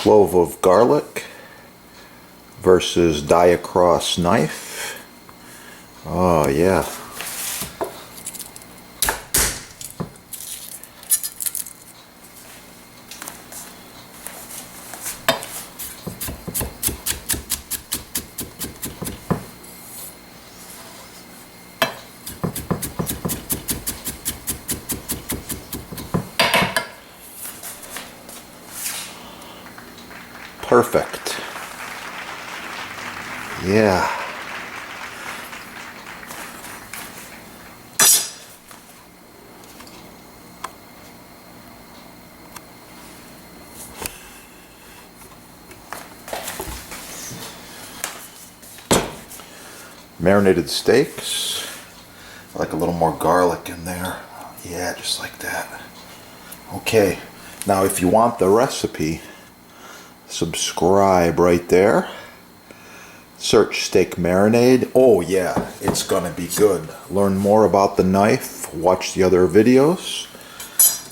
clove of garlic versus die-across knife. Oh yeah. Perfect. Yeah. Marinated steaks. I like a little more garlic in there. Yeah, just like that. Okay. Now if you want the recipe, subscribe right there. Search steak marinade. Oh yeah, it's gonna be good. Learn more about the knife, watch the other videos,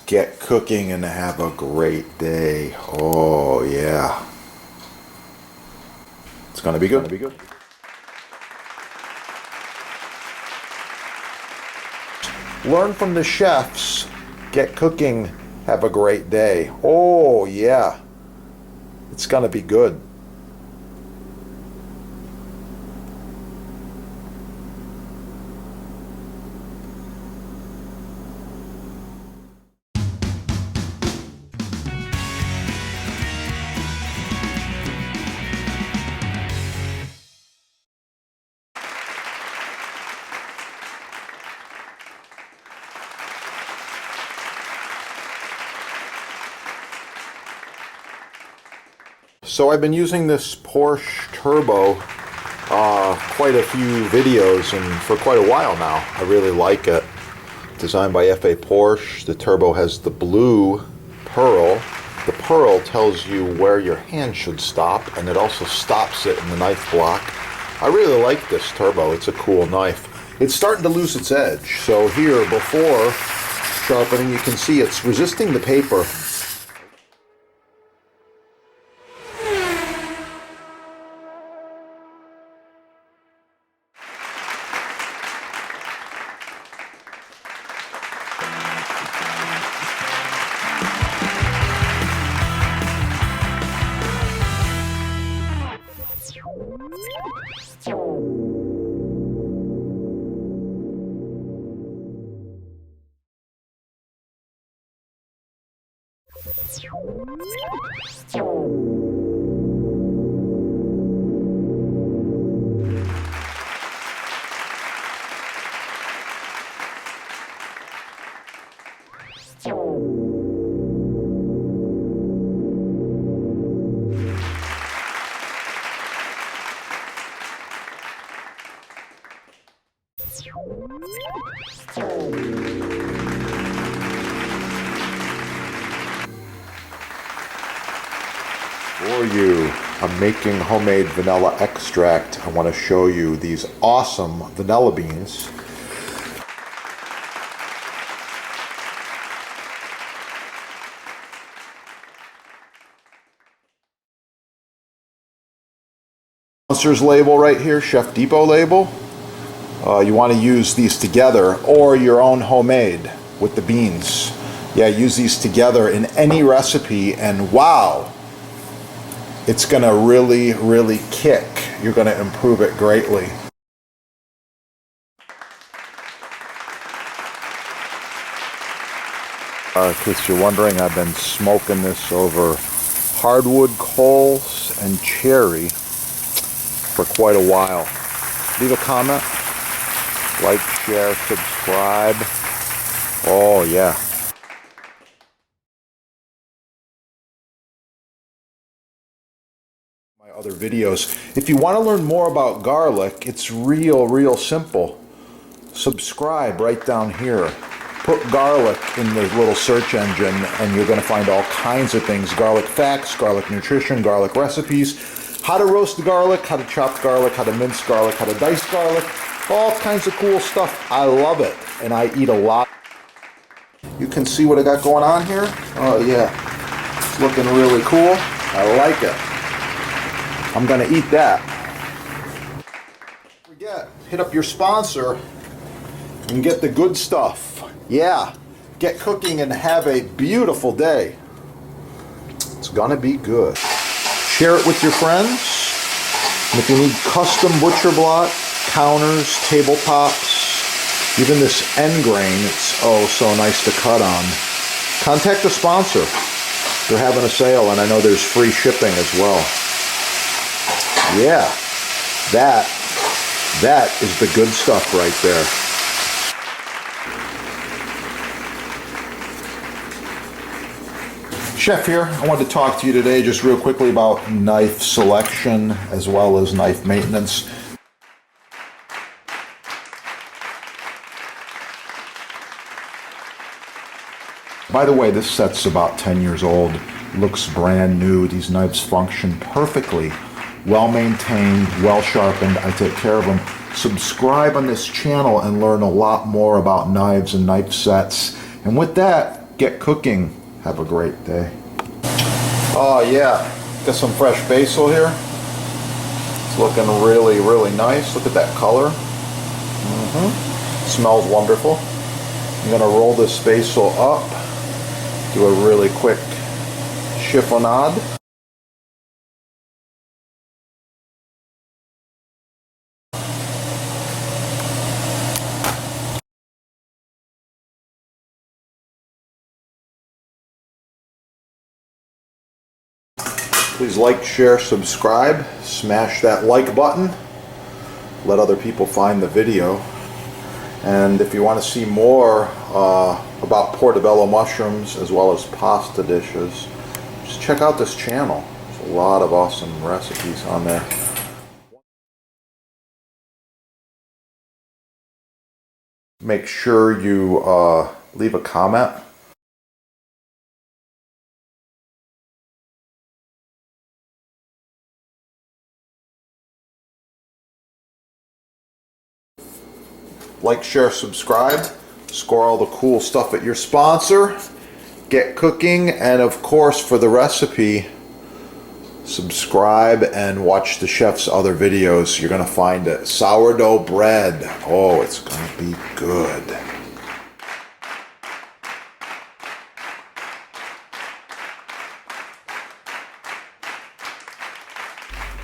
get cooking and have a great day. Oh yeah. It's gonna be good. Learn from the chefs, get cooking, have a great day. Oh yeah. It's gonna be good. So I've been using this Porsche Turbo quite a few videos and for quite a while now. I really like it. Designed by F.A. Porsche. The Turbo has the blue pearl. The pearl tells you where your hand should stop, and it also stops it in the knife block. I really like this Turbo. It's a cool knife. It's starting to lose its edge. So here, before sharpening, you can see it's resisting the paper. For you, I'm making homemade vanilla extract. I want to show you these awesome vanilla beans. Monsters label right here, Chef Depot label. You want to use these together or your own homemade with the beans. Yeah, use these together in any recipe and wow, it's going to really kick. You're going to improve it greatly. In case you're wondering, I've been smoking this over hardwood coals and cherry for quite a while. Leave a comment, like, share, subscribe. Oh yeah. My other videos. If you want to learn more about garlic, it's real simple. Subscribe right down here. Put garlic in the little search engine and you're going to find all kinds of things. Garlic facts, garlic nutrition, garlic recipes, how to roast the garlic, how to chop garlic, how to mince garlic, how to dice garlic, all kinds of cool stuff. I love it and I eat a lot. You can see what I got going on here. Oh yeah, it's looking really cool. I like it. I'm gonna eat that. Don't forget, hit up your sponsor and get the good stuff. Yeah, get cooking and have a beautiful day. It's gonna be good. Share it with your friends. And if you need custom butcher block, counters, tabletops, even this end grain, it's oh so nice to cut on, contact the sponsor. They're having a sale, and I know there's free shipping as well. Yeah, that is the good stuff right there. Chef here. I wanted to talk to you today just real quickly about knife selection as well as knife maintenance. By the way, this set's about 10 years old. Looks brand new. These knives function perfectly. Well maintained, well sharpened. I take care of them. Subscribe on this channel and learn a lot more about knives and knife sets. And with that, get cooking. Have a great day. Oh yeah, got some fresh basil here. It's looking really, really nice. Look at that color. Smells wonderful. I'm gonna roll this basil up. Do a really quick chiffonade. Please like, share, subscribe, smash that like button, let other people find the video. And if you want to see more about portobello mushrooms as well as pasta dishes, just check out this channel. There's a lot of awesome recipes on there. Make sure you leave a comment. Like, share, subscribe, score all the cool stuff at your sponsor, get cooking, and of course for the recipe, subscribe and watch the chef's other videos. You're gonna find it. Sourdough bread. Oh, it's gonna be good.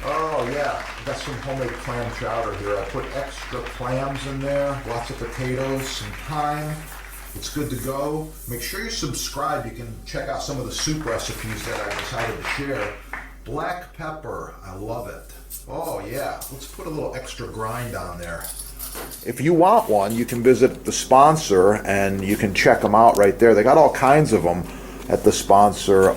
Oh yeah, I got some homemade clam chowder here. I put extra clams in there, lots of potatoes, some thyme. It's good to go. Make sure you subscribe. You can check out some of the soup recipes that I decided to share. Black pepper, I love it. Oh yeah, let's put a little extra grind on there. If you want one, you can visit the sponsor and you can check them out right there. They got all kinds of them at the sponsor.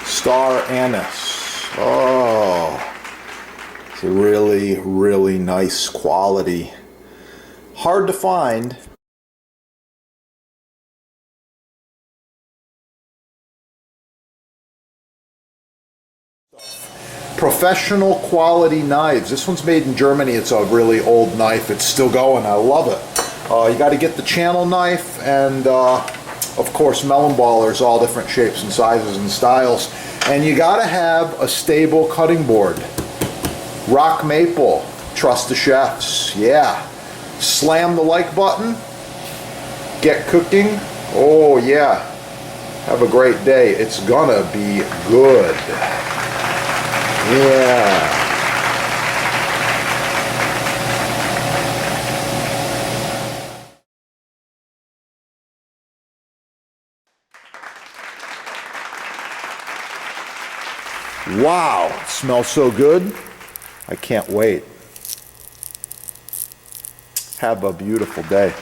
Star anise. Oh, it's a really, really nice quality. Hard to find. Professional quality knives. This one's made in Germany. It's a really old knife. It's still going. I love it. You got to get the channel knife and of course melon ballers, all different shapes and sizes and styles. And you got to have a stable cutting board. Rock maple. Trust the chefs. Yeah. Slam the like button. Get cooking. Oh yeah. Have a great day. It's gonna be good. Yeah. Wow, it smells so good. I can't wait. Have a beautiful day.